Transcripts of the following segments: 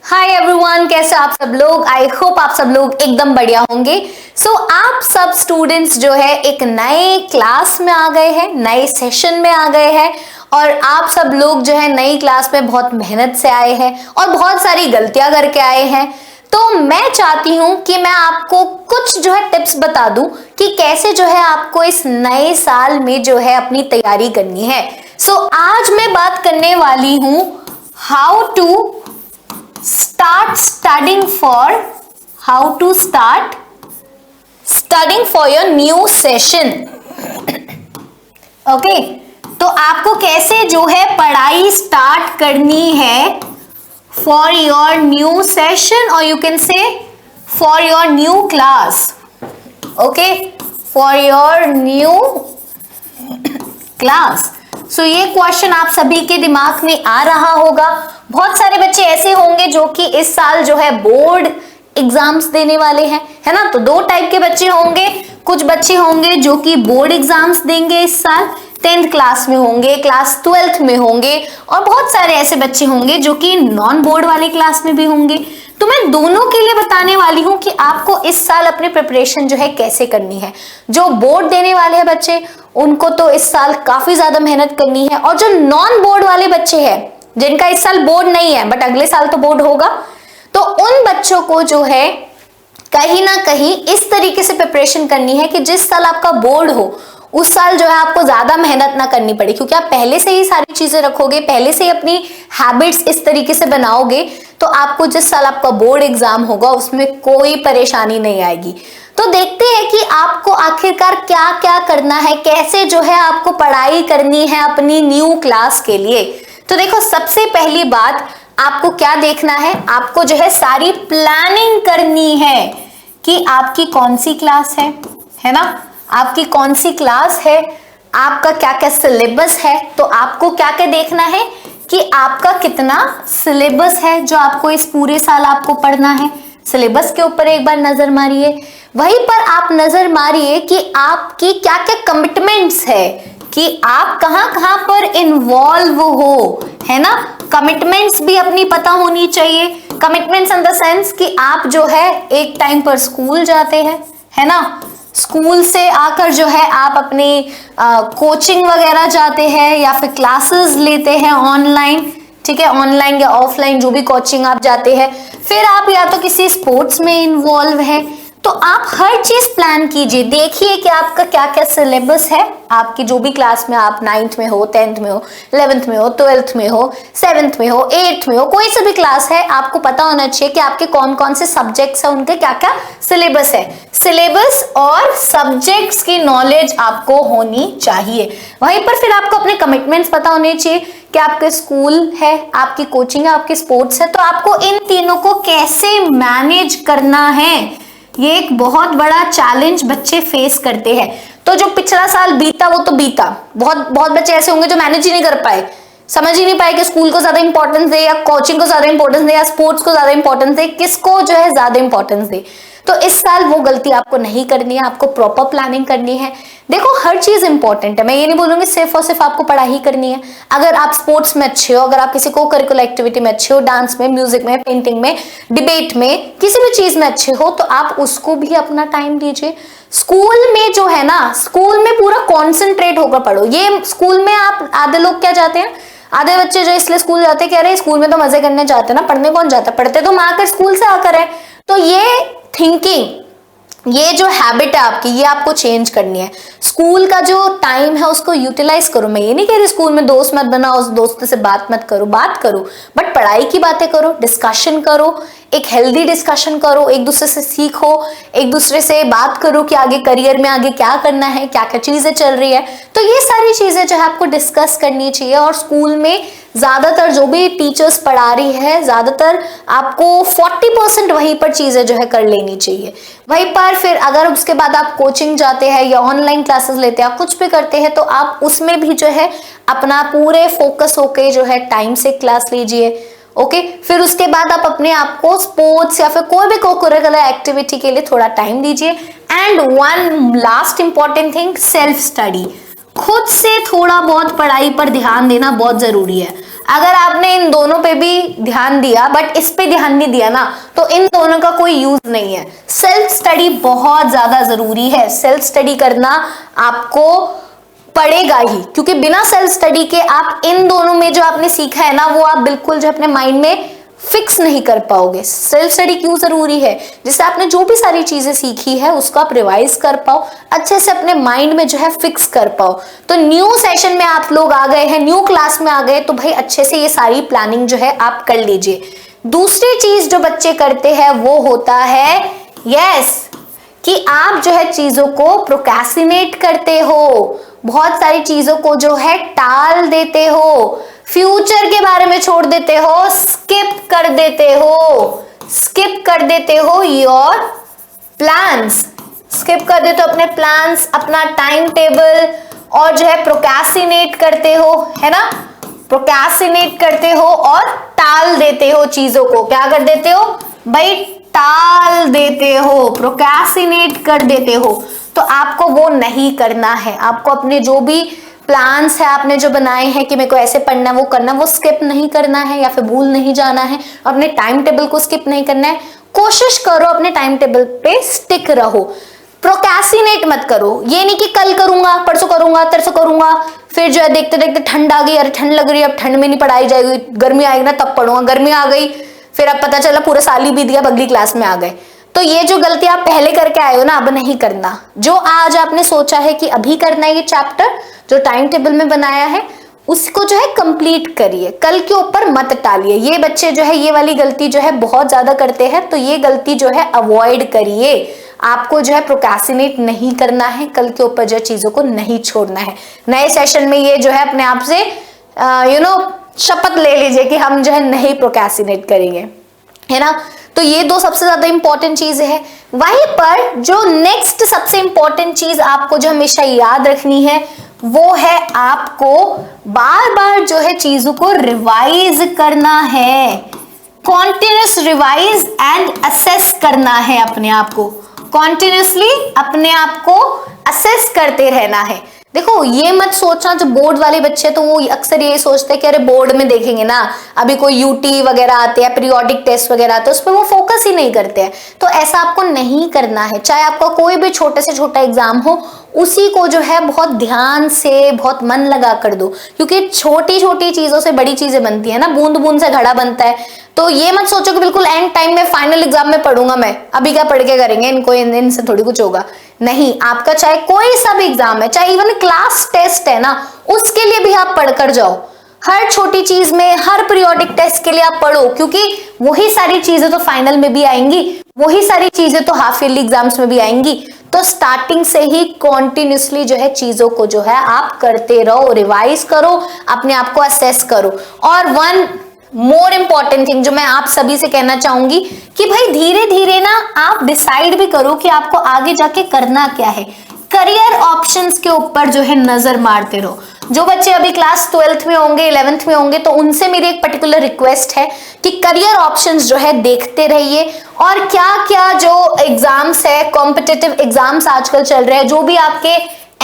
Hi everyone, कैसे आप सब लोग। आई होप आप सब लोग एकदम बढ़िया होंगे। आप सब स्टूडेंट्स जो है एक नए क्लास में आ गए हैं, नए सेशन में आ गए हैं और आप सब लोग जो है नई क्लास में बहुत मेहनत से आए हैं और बहुत सारी गलतियां करके आए हैं। तो मैं चाहती हूं कि मैं आपको कुछ जो है टिप्स बता दूं कि कैसे जो है आपको इस नए साल में जो है अपनी तैयारी करनी है। आज मैं बात करने वाली हूं how to start studying for your new session। Okay, तो आपको कैसे जो है पढ़ाई स्टार्ट करनी है फॉर योर न्यू सेशन और you can say for your new class. Okay, for your new class. ये क्वेश्चन आप सभी के दिमाग में आ रहा होगा। बहुत सारे बच्चे ऐसे होंगे जो कि इस साल जो है बोर्ड एग्जाम्स देने वाले हैं, है ना। तो दो टाइप के बच्चे होंगे। कुछ बच्चे होंगे जो कि बोर्ड एग्जाम्स देंगे इस साल, 10th क्लास में होंगे, क्लास 12th में होंगे, और बहुत सारे ऐसे बच्चे होंगे जो कि नॉन बोर्ड वाले क्लास में भी होंगे। तो मैं दोनों के लिए बताने वाली हूं कि आपको इस साल अपनी प्रिपरेशन जो है कैसे करनी है। जो बोर्ड देने वाले हैं बच्चे, उनको तो इस साल काफी ज्यादा मेहनत करनी है, और जो नॉन बोर्ड वाले बच्चे हैं जिनका इस साल बोर्ड नहीं है बट अगले साल तो बोर्ड होगा, तो उन बच्चों को जो है कहीं ना कहीं इस तरीके से प्रिपरेशन करनी है कि जिस साल आपका बोर्ड हो उस साल जो है आपको ज्यादा मेहनत ना करनी पड़े, क्योंकि आप पहले से ही सारी चीजें रखोगे, पहले से ही अपनी हैबिट्स इस तरीके से बनाओगे, तो आपको जिस साल आपका बोर्ड एग्जाम होगा उसमें कोई परेशानी नहीं आएगी। तो देखते हैं कि आपको आखिरकार क्या क्या करना है, कैसे जो है आपको पढ़ाई करनी है अपनी न्यू क्लास के लिए। तो देखो, सबसे पहली बात आपको क्या देखना है, आपको जो है सारी प्लानिंग करनी है कि आपकी कौन सी क्लास है ना, आपकी कौन सी क्लास है, आपका क्या क्या सिलेबस है। तो आपको क्या क्या देखना है कि आपका कितना सिलेबस है जो आपको इस पूरे साल आपको पढ़ना है। सिलेबस के ऊपर एक बार नजर मारिए। वहीं पर आप नजर मारिए कि आपकी क्या क्या कमिटमेंट्स है, कि आप कहां कहां पर इन्वॉल्व हो, है ना। कमिटमेंट्स भी अपनी पता होनी चाहिए। कमिटमेंट्स इन द सेंस कि आप जो है एक टाइम पर स्कूल जाते हैं, है ना, स्कूल से आकर जो है आप अपनी कोचिंग वगैरह जाते हैं या फिर क्लासेस लेते हैं ऑनलाइन, ठीक है, ऑनलाइन या ऑफलाइन जो भी कोचिंग आप जाते हैं। फिर आप या तो किसी स्पोर्ट्स में इन्वॉल्व है। तो आप हर चीज प्लान कीजिए, देखिए कि आपका क्या क्या सिलेबस है, आपकी जो भी क्लास में आप 9th में हो, 10th में हो, 11th में हो, 12th में हो, 7th में हो, 8th में हो, कोई सी भी क्लास है, आपको पता होना चाहिए कि आपके कौन कौन से सब्जेक्ट्स है, उनके क्या क्या सिलेबस है। सिलेबस और सब्जेक्ट्स की नॉलेज आपको होनी चाहिए। वहीं पर फिर आपको अपने कमिटमेंट्स पता होने चाहिए कि आपके स्कूल है, आपकी कोचिंग है, आपके स्पोर्ट्स है। तो आपको इन तीनों को कैसे मैनेज करना है, ये एक बहुत बड़ा चैलेंज बच्चे फेस करते हैं। तो जो पिछला साल बीता वो तो बीता। बहुत बच्चे ऐसे होंगे जो मैनेज ही नहीं कर पाए, समझ ही नहीं पाए कि स्कूल को ज्यादा इंपॉर्टेंस दे या कोचिंग को ज्यादा इंपॉर्टेंस दे या स्पोर्ट्स को ज्यादा इंपॉर्टेंस दे, किसको जो है ज्यादा इंपॉर्टेंस दे। तो इस साल वो गलती आपको नहीं करनी है, आपको प्रॉपर प्लानिंग करनी है। देखो, हर चीज इंपॉर्टेंट है, मैं ये नहीं बोलूंगी सिर्फ और सिर्फ आपको पढ़ाई ही करनी है। अगर आप स्पोर्ट्स में अच्छे हो, अगर आप किसी को करिकुलर एक्टिविटी में अच्छे हो, डांस में, म्यूजिक में, पेंटिंग में, डिबेट में, किसी भी चीज में अच्छे हो, तो आप उसको भी अपना टाइम दीजिए। स्कूल में जो है ना, स्कूल में पूरा कॉन्सेंट्रेट होकर पढ़ो। ये स्कूल में आप आधे लोग क्या जाते हैं, आधे बच्चे जो इसलिए स्कूल जाते हैं, कह रहे स्कूल में तो मजे करने जाते हैं ना, पढ़ने कौन जाता है, पढ़ते तो आकर स्कूल से आकर है। तो ये थिंकिंग, ये जो हैबिट है आपकी, ये आपको चेंज करनी है। स्कूल का जो टाइम है उसको यूटिलाइज करो। मैं ये नहीं कह रही स्कूल में दोस्त मत बनाओ, उस दोस्त से बात मत करो, बात करो, बट पढ़ाई की बातें करो, डिस्कशन करो, एक हेल्दी डिस्कशन करो, एक दूसरे से सीखो, एक दूसरे से बात करो कि आगे करियर में आगे क्या करना है, क्या क्या चीजें चल रही है। तो ये सारी चीजें जो है आपको डिस्कस करनी चाहिए। और स्कूल में ज्यादातर जो भी टीचर्स पढ़ा रही है, ज्यादातर आपको 40% वहीं पर चीजें जो है कर लेनी चाहिए। वहीं पर फिर अगर उसके बाद आप कोचिंग जाते हैं या ऑनलाइन क्लासेस लेते हैं, कुछ भी करते हैं, तो आप उसमें भी जो है अपना पूरे फोकस होके जो है टाइम से क्लास लीजिए। ओके, फिर उसके बाद आप अपने आप को स्पोर्ट्स या फिर कोई भी को-करिकुलर एक्टिविटी के लिए थोड़ा टाइम दीजिए। And one last important thing, self study. खुद से थोड़ा बहुत पढ़ाई पर ध्यान देना बहुत जरूरी है। अगर आपने इन दोनों पे भी ध्यान दिया बट इस पे ध्यान नहीं दिया ना, तो इन दोनों का कोई यूज नहीं है। सेल्फ स्टडी बहुत ज्यादा जरूरी है, सेल्फ स्टडी करना आपको पड़ेगा ही, क्योंकि बिना सेल्फ स्टडी के आप इन दोनों में जो आपने सीखा है ना, वो आप बिल्कुल जो अपने माइंड में फिक्स नहीं कर पाओगे। सेल्फ स्टडी क्यों जरूरी है? जिससे आपने जो भी सारी चीजें सीखी है उसको आप रिवाइज कर पाओ, अच्छे से अपने माइंड में जो है फिक्स कर पाओ। तो न्यू सेशन में आप लोग आ गए हैं, न्यू क्लास में आ गए, तो भाई अच्छे से ये सारी प्लानिंग जो है आप कर लीजिए। दूसरी चीज जो बच्चे करते हैं वो होता है कि आप जो है चीजों को प्रोक्रेस्टिनेट करते हो, बहुत सारी चीजों को जो है टाल देते हो, फ्यूचर के बारे में छोड़ देते हो, स्किप कर देते हो योर प्लान्स, स्किप कर देते हो अपने प्लान्स, अपना टाइम टेबल, और जो है प्रोक्रेस्टिनेट करते हो, है ना, प्रोक्रेस्टिनेट करते हो और टाल देते हो चीजों को। क्या कर देते हो भाई? टाल देते हो, प्रोक्रेस्टिनेट कर देते हो। तो आपको वो नहीं करना है। आपको अपने जो भी प्लान्स है आपने जो बनाए हैं कि मेरे को ऐसे पढ़ना वो करना, वो स्किप नहीं करना है या फिर भूल नहीं जाना है, अपने टाइम टेबल को स्किप नहीं करना है। कोशिश करो अपने टाइम टेबल पे स्टिक रहो, प्रोक्रेस्टिनेट मत करो। ये नहीं कि कल करूंगा, परसों करूंगा, तरसों करूंगा, फिर जो है देखते देखते ठंड आ गई, अरे ठंड लग रही है, अब ठंड में नहीं पढ़ाई जाएगी, गर्मी आएगी ना तब पढ़ूंगा, गर्मी आ गई, फिर अब पता चला पूरा साल ही बीत गया, अगली क्लास में आ गए। तो ये जो गलती आप पहले करके आए हो ना, अब नहीं करना। जो आज आपने सोचा है कि अभी करना है, ये चैप्टर जो टाइम टेबल में बनाया है उसको जो है कंप्लीट करिए, कल के ऊपर मत टालिए। ये बच्चे जो है ये वाली गलती जो है बहुत ज्यादा करते हैं, तो ये गलती जो है अवॉइड करिए। आपको जो है प्रोक्रेस्टिनेट नहीं करना है, कल के ऊपर जो चीजों को नहीं छोड़ना है। नए सेशन में ये जो है अपने आप से शपथ ले लीजिए कि हम जो है नहीं प्रोक्रेस्टिनेट करेंगे, है ना। तो ये दो सबसे ज्यादा इंपॉर्टेंट चीज है। वहीं पर जो नेक्स्ट सबसे इंपॉर्टेंट चीज आपको जो हमेशा याद रखनी है वो है आपको बार बार जो है चीजों को रिवाइज करना है, कॉन्टिन्यूस रिवाइज एंड असेस करना है। अपने आप को कॉन्टिन्यूसली अपने आप को असेस करते रहना है। देखो ये मत सोचना, जो बोर्ड वाले बच्चे तो वो अक्सर ये सोचते हैं कि अरे बोर्ड में देखेंगे ना, अभी कोई यूटी वगैरह आते हैं, पीरियोडिक टेस्ट वगैरह आते हैं, उस पर वो फोकस ही नहीं करते हैं। तो ऐसा आपको नहीं करना है। चाहे आपका कोई भी छोटे से छोटा एग्जाम हो, उसी को जो है बहुत ध्यान से बहुत मन लगा कर दो, क्योंकि छोटी छोटी चीजों से बड़ी चीजें बनती है ना, बूंद बूंद से घड़ा बनता है। तो ये मत सोचो कि बिल्कुल एंड टाइम में फाइनल एग्जाम में पढ़ूंगा मैं, अभी क्या पढ़ के करेंगे, इनसे थोड़ी कुछ होगा। नहीं, आपका चाहे कोई सा भी एग्जाम है, चाहे इवन क्लास टेस्ट है ना, उसके लिए भी आप पढ़कर जाओ। हर छोटी चीज में, हर पीरियोडिक टेस्ट के लिए आप पढ़ो, क्योंकि वही सारी चीजें तो फाइनल में भी आएंगी, वही सारी चीजें तो हाफ ईयरली एग्जाम्स में भी आएंगी। तो स्टार्टिंग से ही कॉन्टिन्यूसली जो है चीजों को जो है आप करते रहो, रिवाइज करो, अपने आप को असेस करो। और वन मोर इंपॉर्टेंट थिंग जो मैं आप सभी से कहना चाहूंगी कि भाई धीरे धीरे ना आप डिसाइड भी करो कि आपको आगे जाके करना क्या है। करियर ऑप्शंस के ऊपर जो है नजर मारते रहो। जो बच्चे अभी क्लास 12th में होंगे, 11th में होंगे, तो उनसे मेरी एक पर्टिकुलर रिक्वेस्ट है कि करियर ऑप्शंस जो है देखते रहिए, और क्या क्या जो एग्जाम्स है, कॉम्पिटिटिव एग्जाम्स आजकल चल रहे हैं, जो भी आपके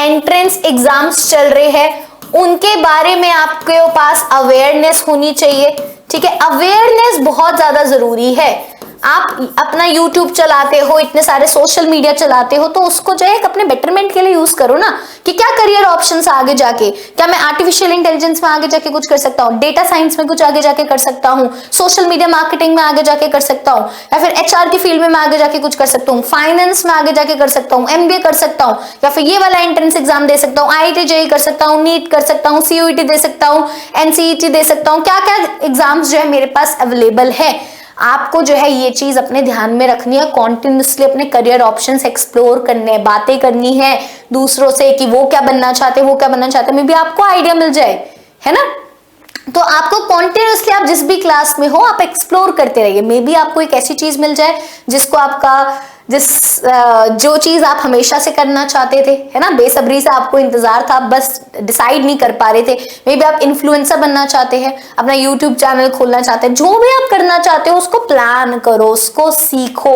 एंट्रेंस एग्जाम्स चल रहे हैं, उनके बारे में आपके पास अवेयरनेस होनी चाहिए। ठीक है, अवेयरनेस बहुत ज्यादा जरूरी है। आप अपना YouTube चलाते हो, इतने सारे सोशल मीडिया चलाते हो, तो उसको जो है अपने बेटरमेंट के लिए यूज करो ना, कि क्या करियर ऑप्शंस आगे जाके, क्या मैं आर्टिफिशियल इंटेलिजेंस में आगे जाके कुछ कर सकता हूँ, डेटा साइंस में कुछ आगे जाके कर सकता हूँ, सोशल मीडिया मार्केटिंग में आगे जाके कर सकता हूँ, या फिर HR की फील्ड में मैं आगे जाके कुछ कर सकता हूँ, फाइनेंस में आगे जाके कर सकता हूँ, MBA कर सकता हूँ, या फिर ये वाला एंट्रेंस एग्जाम दे सकता हूँ, IIT JEE कर सकता हूँ, नीट कर सकता हूँ, CUET दे सकता हूँ, NCET दे सकता हूँ। क्या क्या एग्जाम्स जो है मेरे पास अवेलेबल है। आपको जो है ये चीज अपने ध्यान में रखनी है, कॉन्टिन्यूसली अपने करियर ऑप्शंस एक्सप्लोर करने, बातें करनी है दूसरों से कि वो क्या बनना चाहते, वो क्या बनना चाहते, मे बी आपको आइडिया मिल जाए, है ना। तो आपको कॉन्टिन्यूसली, आप जिस भी क्लास में हो, आप एक्सप्लोर करते रहिए। मे बी आपको एक ऐसी चीज मिल जाए जिसको जो चीज आप हमेशा से करना चाहते थे, है ना, बेसब्री से आपको इंतजार था, आप बस डिसाइड नहीं कर पा रहे थे। मे बी आप इन्फ्लुएंसर बनना चाहते हैं, अपना यूट्यूब चैनल खोलना चाहते हैं, जो भी आप करना चाहते हो उसको प्लान करो, उसको सीखो।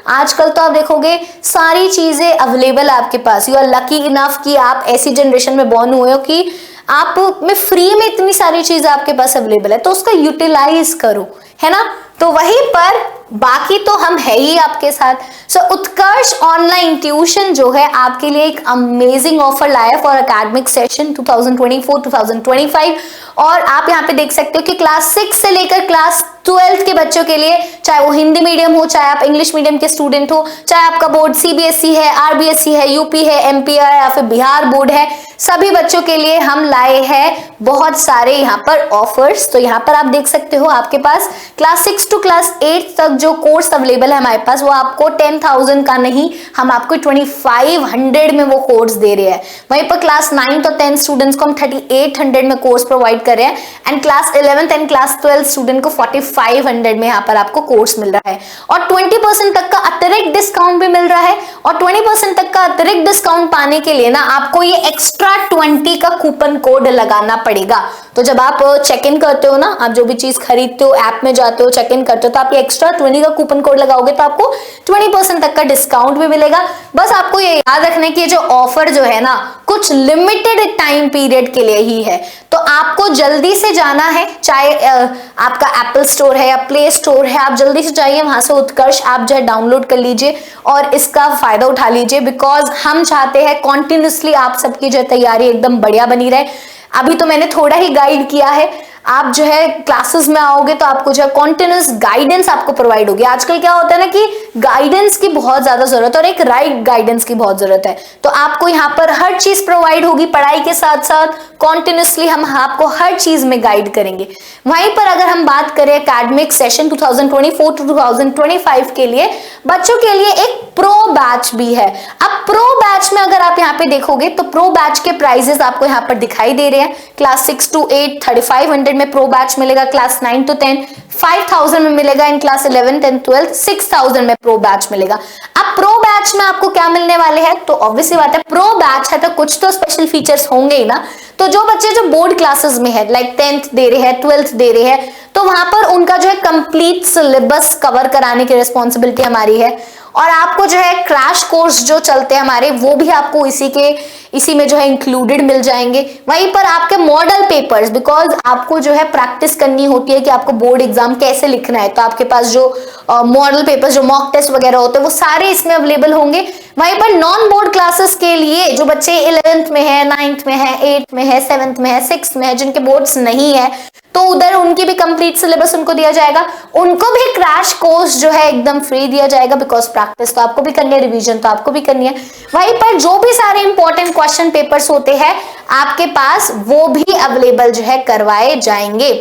आजकल तो आप देखोगे सारी चीजें अवेलेबल है आपके पास। यू आर लकी इनफ कि आप ऐसी जनरेशन में बॉर्न हुए हो कि आप में फ्री में इतनी सारी चीजें आपके पास अवेलेबल है, तो उसका यूटिलाइज करो, है ना। तो वहीं पर बाकी तो हम है ही आपके साथ। सो उत्कर्ष ऑनलाइन ट्यूशन जो है आपके लिए एक अमेजिंग ऑफर लाया फॉर एकेडमिक सेशन 2024-2025। और आप यहाँ पे देख सकते हो कि क्लास 6 से लेकर क्लास 12th के बच्चों के लिए, चाहे वो हिंदी मीडियम हो, चाहे आप इंग्लिश मीडियम के स्टूडेंट हो, चाहे आपका बोर्ड सीबीएसई है, आरबीएसई है, यूपी है, एमपी है या फिर बिहार बोर्ड है, सभी बच्चों के लिए हम लाए हैं बहुत सारे यहाँ पर ऑफर्स। तो यहाँ पर आप देख सकते हो आपके पास क्लास 6 टू क्लास 8 तक जो कोर्स अवेलेबल है हमारे पास, वो आपको 10,000 का नहीं, हम आपको 2500 में वो कोर्स दे रहे हैं। वहीं पर क्लास 9 और 10 स्टूडेंट्स को हम 3800 में कोर्स प्रोवाइड कर रहे हैं, and class 11th and class 12 student को 4500 में यहाँ पर आपको कोर्स मिल रहा है। और 20% तक का अतिरिक्त डिस्काउंट भी मिल रहा है। और 20% तक का अतिरिक्त डिस्काउंट पाने के लिए ना आपको ये एक्स्ट्रा 20 का कूपन कोड लगाना पड़ेगा। तो जब आप चेक इन करते हो ना, आप जो भी चीज खरीदते हो, ऐप में जाते हो, चेक इन करते हो, तो आप ये एक्स्ट्रा 20 का कूपन कोड लगाओगे तो आपको 20% तक का डिस्काउंट भी मिलेगा। बस आपको ये याद रखना है कि जो ऑफर जो है ना कुछ लिमिटेड टाइम पीरियड के लिए ही है, तो आपको जल्दी से जाना है। चाहे आपका एप्पल स्टोर है या प्ले स्टोर है, आप जल्दी से जाइए, वहां से उत्कर्ष आप जो है डाउनलोड कर लीजिए और इसका फायदा उठा लीजिए, बिकॉज हम चाहते हैं कॉन्टिन्यूसली आप सबकी जो तैयारी एकदम बढ़िया बनी रहे। अभी तो मैंने थोड़ा ही गाइड किया है, आप जो है क्लासेस में आओगे तो आपको जो है कॉन्टिन्यूस गाइडेंस आपको प्रोवाइड होगी। आजकल क्या होता है ना कि गाइडेंस की बहुत ज्यादा जरूरत है और एक राइट गाइडेंस की बहुत जरूरत है। तो आपको यहाँ पर हर चीज प्रोवाइड होगी, पढ़ाई के साथ साथ कॉन्टिन्यूसली हम आपको हर चीज में गाइड करेंगे। वहीं पर अगर हम बात करें एकेडमिक सेशन 2024-2025 के लिए, बच्चों के लिए एक प्रो बैच भी है। अब प्रो बैच में अगर आप यहाँ पे देखोगे तो प्रो बैच के प्राइजेस आपको यहाँ पर दिखाई दे रहे हैं। क्लास 6 to 8 3500 में प्रो बैच मिलेगा, क्लास 9 to 10 5000 में मिलेगा, in class 11th and 12th 6000 में प्रो बैच मिलेगा। अब प्रो बैच में आपको क्या मिलने वाले हैं, तो ऑब्वियसली बात है प्रो बैच है तो कुछ तो स्पेशल फीचर्स होंगे ही ना। तो जो बच्चे जो बोर्ड क्लासेस में है, लाइक 10th दे रहे हैं, 12th दे रहे हैं, तो वहां पर उनका जो है कंप्लीट सिलेबस कवर कराने की रिस्पॉन्सिबिलिटी हमारी है। और आपको जो है क्रैश कोर्स जो चलते हैं हमारे, वो भी आपको इसी में जो है इंक्लूडेड मिल जाएंगे। वहीं पर आपके मॉडल पेपर्स, बिकॉज आपको जो है प्रैक्टिस करनी होती है कि आपको बोर्ड एग्जाम कैसे लिखना है, तो आपके पास जो मॉडल पेपर्स, जो मॉक टेस्ट वगैरह होते हैं, वो सारे इसमें अवेलेबल होंगे। वहीं पर नॉन बोर्ड क्लासेस के लिए जो बच्चे 11th में है, 9th में है, 8th में है, 7th में है, 6th में है, जिनके बोर्ड्स नहीं है, तो उधर उनकी भी कंप्लीट सिलेबस उनको दिया जाएगा। उनको भी क्रैश कोर्स जो है एकदम फ्री दिया जाएगा, बिकॉज प्रैक्टिस तो आपको भी करनी है, रिवीजन तो आपको भी करनी है। वहीं पर जो भी सारे इंपॉर्टेंट क्वेश्चन पेपर्स होते हैं आपके पास, वो भी अवेलेबल जो है करवाए जाएंगे।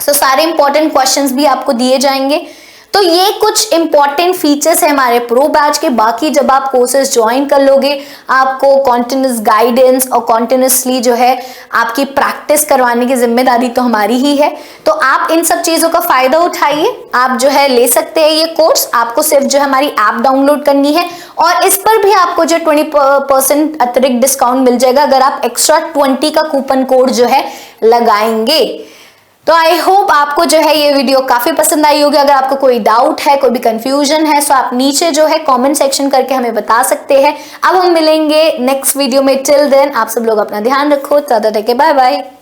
तो सारे इंपॉर्टेंट क्वेश्चंस भी आपको दिए जाएंगे। तो ये कुछ इंपॉर्टेंट फीचर्स है हमारे प्रो बैच के। बाकी जब आप कोर्सेज ज्वाइन कर लोगे, आपको कॉन्टिन्यूस गाइडेंस और कॉन्टिन्यूसली जो है आपकी प्रैक्टिस करवाने की जिम्मेदारी तो हमारी ही है। तो आप इन सब चीजों का फायदा उठाइए, आप जो है ले सकते हैं ये कोर्स। आपको सिर्फ जो है हमारी ऐप डाउनलोड करनी है और इस पर भी आपको जो 20% अतिरिक्त डिस्काउंट मिल जाएगा अगर आप एक्स्ट्रा 20 का कूपन कोड जो है लगाएंगे। तो आई होप आपको जो है ये वीडियो काफी पसंद आई होगी। अगर आपको कोई डाउट है, कोई भी कंफ्यूजन है, तो आप नीचे जो है कमेंट सेक्शन करके हमें बता सकते हैं। अब हम मिलेंगे नेक्स्ट वीडियो में। टिल देन आप सब लोग अपना ध्यान रखो। Bye bye.